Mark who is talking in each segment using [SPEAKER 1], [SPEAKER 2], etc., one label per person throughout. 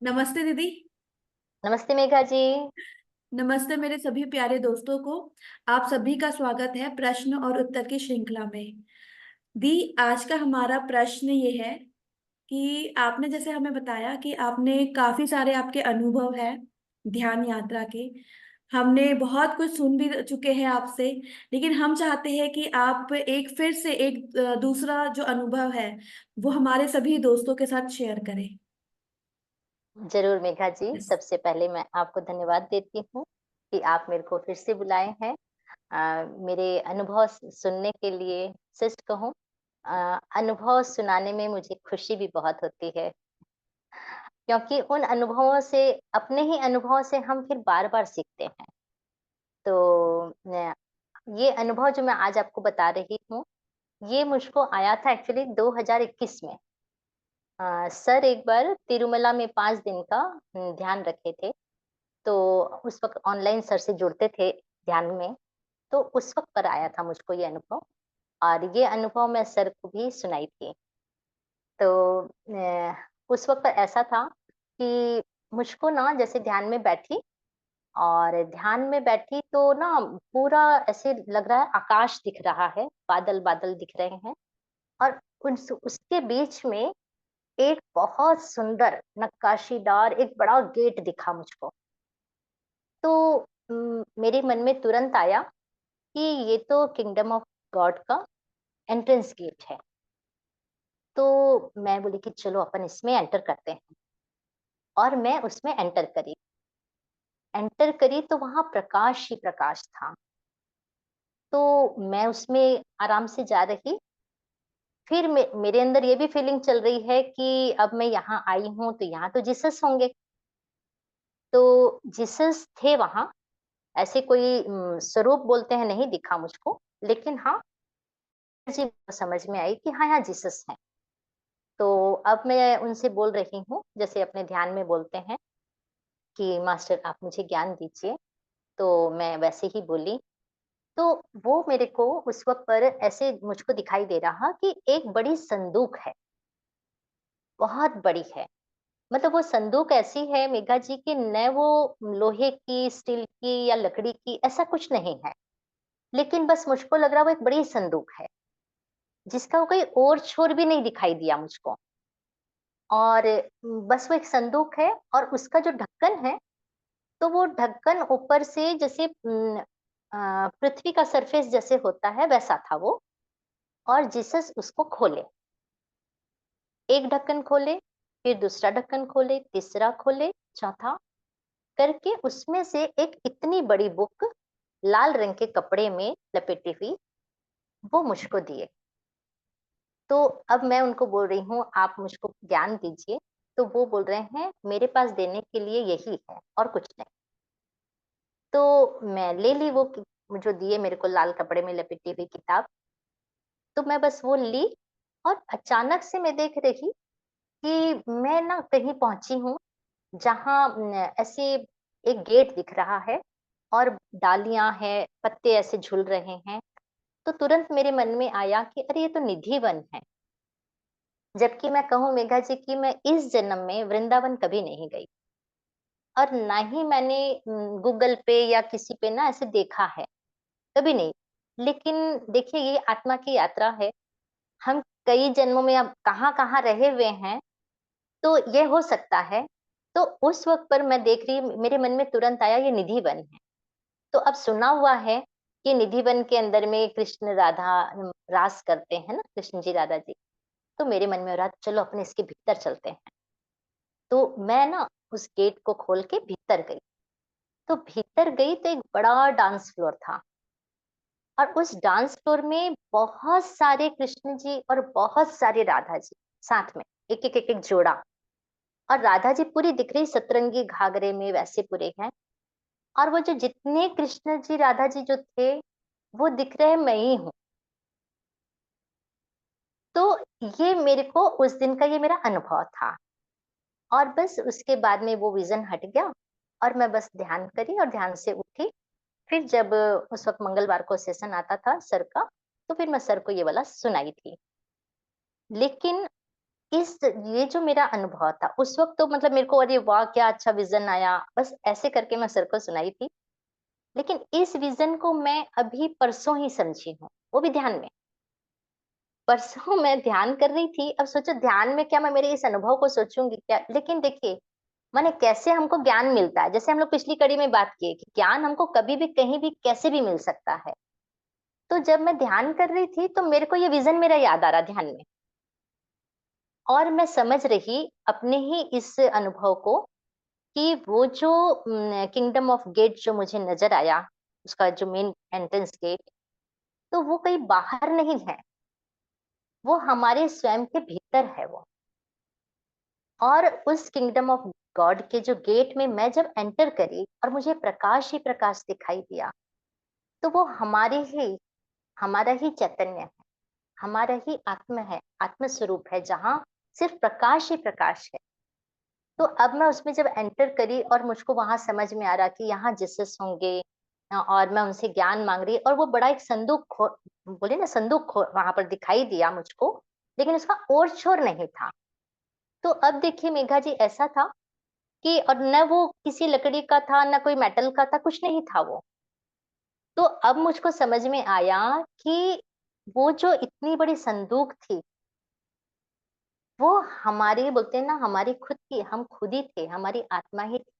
[SPEAKER 1] नमस्ते दीदी।
[SPEAKER 2] नमस्ते मेघा जी।
[SPEAKER 1] नमस्ते मेरे सभी प्यारे दोस्तों को। आप सभी का स्वागत है प्रश्न और उत्तर की श्रृंखला में। दी, आज का हमारा प्रश्न ये है कि आपने जैसे हमें बताया कि आपने काफी सारे आपके अनुभव है ध्यान यात्रा के। हमने बहुत कुछ सुन भी चुके हैं आपसे, लेकिन हम चाहते हैं कि आप एक फिर से एक दूसरा जो अनुभव है वो हमारे सभी दोस्तों के साथ शेयर करें।
[SPEAKER 2] जरूर मेघा जी,
[SPEAKER 1] Yes.
[SPEAKER 2] सबसे पहले मैं आपको धन्यवाद देती हूँ कि आप मेरे को फिर से बुलाए हैं। मेरे अनुभव सुनने के लिए। सच कहूँ, अनुभव सुनाने में मुझे खुशी भी बहुत होती है, क्योंकि उन अनुभवों से, अपने ही अनुभवों से हम फिर बार बार सीखते हैं। तो ये अनुभव जो मैं आज आपको बता रही हूँ, ये मुझको आया था एक्चुअली 2021 में। सर एक बार तिरुमला में 5 दिन का ध्यान रखे थे। तो उस वक्त ऑनलाइन सर से जुड़ते थे ध्यान में। तो उस वक्त पर आया था मुझको ये अनुभव, और ये अनुभव मैं सर को भी सुनाई थी। तो उस वक्त पर ऐसा था कि मुझको ना, जैसे ध्यान में बैठी, और ध्यान में बैठी तो ना पूरा ऐसे लग रहा है आकाश दिख रहा है, बादल बादल दिख रहे हैं। और उसके बीच में एक बहुत सुंदर नक्काशीदार एक बड़ा गेट दिखा मुझको। तो मेरे मन में तुरंत आया कि ये तो किंगडम ऑफ गॉड का एंट्रेंस गेट है। तो मैं बोली कि चलो अपन इसमें एंटर करते हैं। और मैं उसमें एंटर करी तो वहां प्रकाश ही प्रकाश था। तो मैं उसमें आराम से जा रही। फिर मेरे अंदर ये भी फीलिंग चल रही है कि अब मैं यहाँ आई हूँ तो यहाँ तो जीसस होंगे। तो जीसस थे वहां। ऐसे कोई स्वरूप बोलते हैं नहीं दिखा मुझको, लेकिन हाँ, जी समझ में आई कि हाँ, यहाँ जीसस है। तो अब मैं उनसे बोल रही हूँ, जैसे अपने ध्यान में बोलते हैं कि मास्टर आप मुझे ज्ञान दीजिए। तो मैं वैसे ही बोली। तो वो मेरे को उस वक्त पर ऐसे मुझको दिखाई दे रहा कि एक बड़ी संदूक है, बहुत बड़ी है। मतलब वो संदूक ऐसी है मेघा जी की, न वो लोहे की, स्टील की या लकड़ी की, ऐसा कुछ नहीं है। लेकिन बस मुझको लग रहा वो एक बड़ी संदूक है, जिसका कोई और छोर भी नहीं दिखाई दिया मुझको। और बस वो एक संदूक है, और उसका जो ढक्कन है, तो वो ढक्कन ऊपर से जैसे पृथ्वी का सरफेस जैसे होता है वैसा था वो। और जीसस उसको खोले, एक ढक्कन खोले, फिर दूसरा ढक्कन खोले, तीसरा खोले, चौथा करके उसमें से एक इतनी बड़ी बुक लाल रंग के कपड़े में लपेटी हुई वो मुझको दिए। तो अब मैं उनको बोल रही हूँ आप मुझको ज्ञान दीजिए। तो वो बोल रहे हैं मेरे पास देने के लिए यही है और कुछ नहीं। तो मैं ले ली वो जो दिए मेरे को लाल कपड़े में लपेटी हुई किताब। तो मैं बस वो ली, और अचानक से मैं देख रही कि मैं ना कहीं पहुंची हूँ जहाँ ऐसे एक गेट दिख रहा है, और डालियां हैं, पत्ते ऐसे झूल रहे हैं। तो तुरंत मेरे मन में आया कि अरे ये तो निधि वन है। जबकि मैं कहूँ मेघा जी की मैं इस जन्म में वृंदावन कभी नहीं गई, और ना ही मैंने गूगल पे या किसी पे ना ऐसे देखा है, कभी नहीं। लेकिन देखिए, ये आत्मा की यात्रा है। हम कई जन्मों में अब कहाँ कहाँ रहे हुए हैं, तो ये हो सकता है। तो उस वक्त पर मैं देख रही, मेरे मन में तुरंत आया ये निधि वन है। तो अब सुना हुआ है कि निधि वन के अंदर में कृष्ण राधा रास करते हैं ना, कृष्ण जी राधा जी। तो मेरे मन में हो रहा चलो अपने इसके भीतर चलते हैं। तो मैं ना उस गेट को खोल के भीतर गई। तो भीतर गई तो एक बड़ा डांस फ्लोर था, और उस डांस फ्लोर में बहुत सारे कृष्ण जी और बहुत सारे राधा जी साथ में, एक एक एक एक जोड़ा। और राधा जी पूरी दिख रही सतरंगी घाघरे में, वैसे पूरे हैं। और वो जो जितने कृष्ण जी राधा जी जो थे, वो दिख रहे मैं ही हूँ। तो ये मेरे को उस दिन का ये मेरा अनुभव था। और बस उसके बाद में वो विजन हट गया, और मैं बस ध्यान करी और ध्यान से उठी। फिर जब उस वक्त मंगलवार को सेशन आता था सर का, तो फिर मैं सर को ये वाला सुनाई थी। लेकिन इस ये जो मेरा अनुभव था उस वक्त, तो मतलब मेरे को अरे वाह क्या अच्छा विजन आया, बस ऐसे करके मैं सर को सुनाई थी। लेकिन इस विजन को मैं अभी परसों ही समझी हूँ, वो भी ध्यान में। परसों मैं ध्यान कर रही थी, अब सोचो ध्यान में क्या मैं मेरे इस अनुभव को सोचूंगी क्या? लेकिन देखिए, माने कैसे हमको ज्ञान मिलता है, जैसे हम लोग पिछली कड़ी में बात किए कि ज्ञान हमको कभी भी कहीं भी कैसे भी मिल सकता है। तो जब मैं ध्यान कर रही थी तो मेरे को ये विजन मेरा याद आ रहा ध्यान में, और मैं समझ रही अपने ही इस अनुभव को कि वो जो किंगडम ऑफ गेट जो मुझे नजर आया, उसका जो मेन एंट्रेंस गेट, तो वो कहीं बाहर नहीं है, वो हमारे स्वयं के भीतर है वो। और उस किंगडम ऑफ गॉड के जो गेट में मैं जब एंटर करी और मुझे प्रकाश ही प्रकाश दिखाई दिया, तो वो हमारा ही चैतन्य है, हमारा ही आत्म है, आत्म स्वरूप है, जहां सिर्फ प्रकाश ही प्रकाश है। तो अब मैं उसमें जब एंटर करी और मुझको वहां समझ में आ रहा कि यहाँ जीसस होंगे, और मैं उनसे ज्ञान मांग रही, और वो बड़ा एक बोले ना वहां पर दिखाई दिया मुझको, लेकिन उसका ओर छोर नहीं था। तो अब देखिए मेघा जी, ऐसा था कि और न वो किसी लकड़ी का था न कोई मेटल का था, कुछ नहीं था वो। तो अब मुझको समझ में आया कि वो जो इतनी बड़ी संदूक थी, वो हमारी, बोलते हैं ना, हमारी खुद की, हम खुद ही थे, हमारी आत्मा ही थी।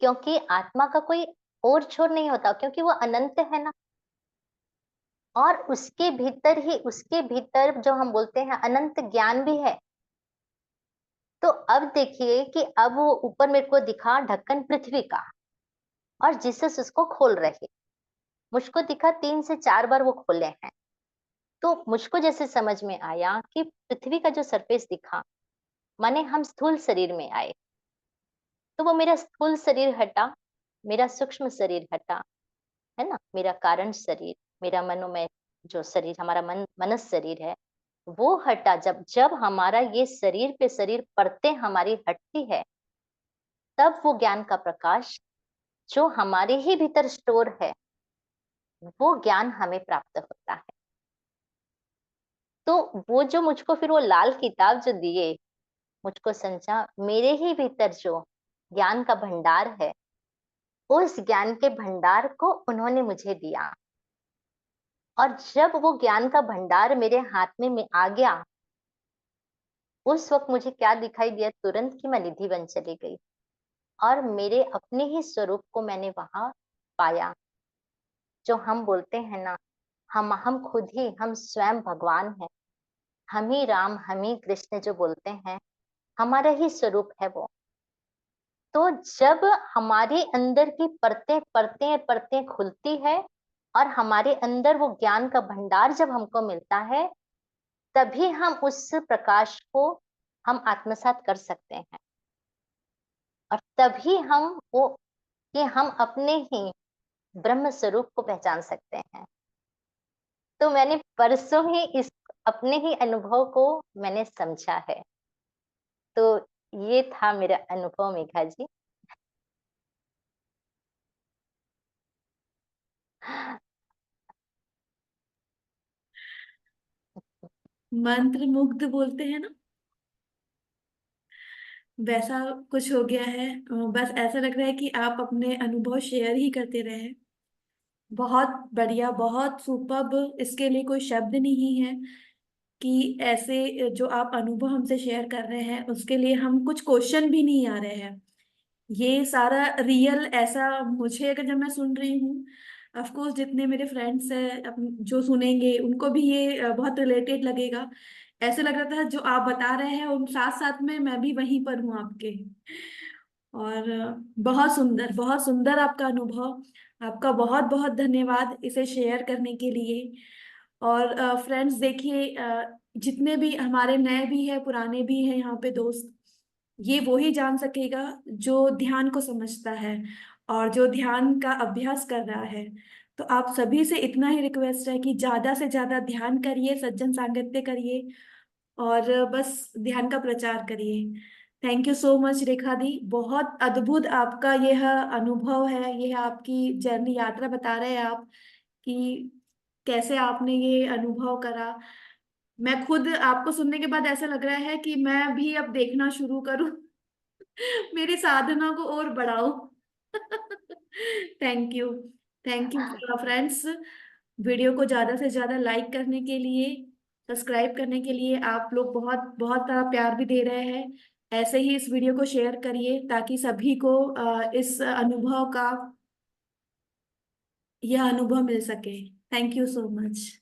[SPEAKER 2] क्योंकि आत्मा का कोई और छोर नहीं होता, क्योंकि वो अनंत है ना। और उसके भीतर जो हम बोलते हैं अनंत ज्ञान भी है। तो अब देखिए कि अब वो ऊपर मेरे को दिखा ढक्कन पृथ्वी का, और जीसस उसको खोल रहे, मुझको दिखा 3 से 4 बार वो खोले हैं। तो मुझको जैसे समझ में आया कि पृथ्वी का जो सरफेस दिखा, माने हम स्थूल शरीर में आए, तो वो मेरा स्थूल शरीर हटा, मेरा सूक्ष्म शरीर हटा, है ना, मेरा कारण शरीर, मेरा मनोमय जो शरीर, हमारा मनस शरीर है, वो हटा। जब जब हमारा ये शरीर पे शरीर परतें हमारी हटती है, तब वो ज्ञान का प्रकाश जो हमारे ही भीतर स्टोर है, वो ज्ञान हमें प्राप्त होता है। तो वो जो मुझको फिर वो लाल किताब जो दिए, मुझको समझा मेरे ही भीतर जो ज्ञान का भंडार है, उस ज्ञान के भंडार को उन्होंने मुझे दिया। और जब वो ज्ञान का भंडार मेरे हाथ में आ गया, उस वक्त मुझे क्या दिखाई दिया, तुरंत की मैं निधि बन चली गई, और मेरे अपने ही स्वरूप को मैंने वहां पाया। जो हम बोलते हैं ना, हम खुद ही, हम स्वयं भगवान हैं, हम ही राम, हम ही कृष्ण जो बोलते हैं, हमारा ही स्वरूप है वो। तो जब हमारे अंदर की परतें परतें परतें खुलती है, और हमारे अंदर वो ज्ञान का भंडार जब हमको मिलता है, तभी हम उस प्रकाश को हम आत्मसात कर सकते हैं, और तभी हम वो, कि हम अपने ही ब्रह्म स्वरूप को पहचान सकते हैं। तो मैंने परसों ही इस अपने ही अनुभव को मैंने समझा है। तो ये था मेरा अनुभव मेघा जी।
[SPEAKER 1] मंत्र मुग्ध बोलते हैं ना, वैसा कुछ हो गया है। बस ऐसा लग रहा है कि आप अपने अनुभव शेयर ही करते रहे। बहुत बढ़िया, बहुत सुपर्ब, इसके लिए कोई शब्द नहीं है कि ऐसे जो आप अनुभव हमसे शेयर कर रहे हैं उसके लिए हम कुछ क्वेश्चन भी नहीं आ रहे हैं। ये सारा रियल ऐसा मुझे, अगर जब मैं सुन रही हूँ, ऑफ कोर्स जितने मेरे फ्रेंड्स हैं जो सुनेंगे उनको भी ये बहुत रिलेटेड लगेगा। ऐसे लग रहा था जो आप बता रहे हैं उन साथ साथ में मैं भी वहीं पर हूँ आपके। और बहुत सुंदर आपका अनुभव। आपका बहुत बहुत धन्यवाद इसे शेयर करने के लिए। और फ्रेंड्स देखिए, जितने भी हमारे नए भी हैं पुराने भी हैं यहाँ पे दोस्त, ये वो ही जान सकेगा जो ध्यान को समझता है और जो ध्यान का अभ्यास कर रहा है। तो आप सभी से इतना ही रिक्वेस्ट है कि ज्यादा से ज्यादा ध्यान करिए, सज्जन सांगत्य करिए, और बस ध्यान का प्रचार करिए। थैंक यू सो मच रेखा दी, बहुत अद्भुत आपका यह अनुभव है, यह आपकी जर्नी यात्रा बता रहे हैं आप कि कैसे आपने ये अनुभव करा। मैं खुद आपको सुनने के बाद ऐसा लग रहा है कि मैं भी अब देखना शुरू करूं। मेरी साधना को और बढ़ाओ। Thank you. Thank you friends. Video को ज्यादा से ज्यादा लाइक करने के लिए, सब्सक्राइब करने के लिए, आप लोग बहुत बहुत सारा प्यार भी दे रहे हैं। ऐसे ही इस वीडियो को शेयर करिए ताकि सभी को इस अनुभव का यह अनुभव मिल सके। Thank you so much.